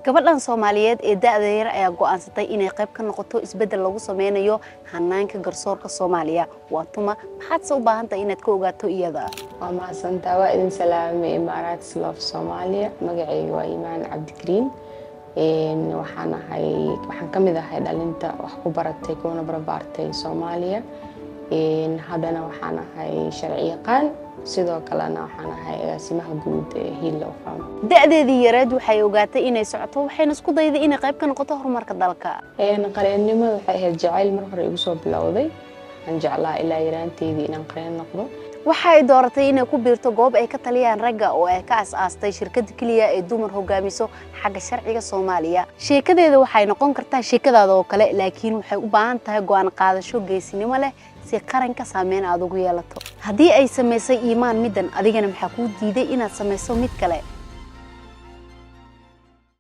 gabadhan Soomaaliyeed ee da'da yar ayaa go'aansatay inay qayb ka noqoto isbedel lagu sameynayo hanaanka garsoorka Soomaaliya waa tuma maxaad u baahan tahay inaad ka ogaato iyada waa mahadsantahay waa idin salaamay Emirates Love Soomaaliya magacaygu waa Imaan Cabdikariin waxaan ka mid ahay dhalinta wax ku baratay kuna barbaartay Soomaaliya haddana waxaan ahay sharci yaqaan sidoo kalena waxaan ahay agaasimaha guud ee Hill Law Firm da'deedii yareed waxay ogaatay inay socoto waxayna isku dayday inay qayb ka noqoto horumarka dalka qareennimadu waxay ahayd jacayl mar hore igu soo bilowday aan jeclaa ilaa yaraanteedii inaan qareen noqdo waxay dooratay inay ku biirto goob ay ka taliyaan ragga oo ay ka aas-aastay shirkad kaliya ee dumar hogaamiso xagga sharciga Soomaaliya sheekadeeda waxay noqon kartaa sheekadaada oo kale laakiin waxay u baahan tahay go'aan qaadasho geesinimo leh si qaranka saameyn aad ugu yeelato haddii ay sameysay Imaan midan adigana maxaa ku diiday inaad sameyso mid kale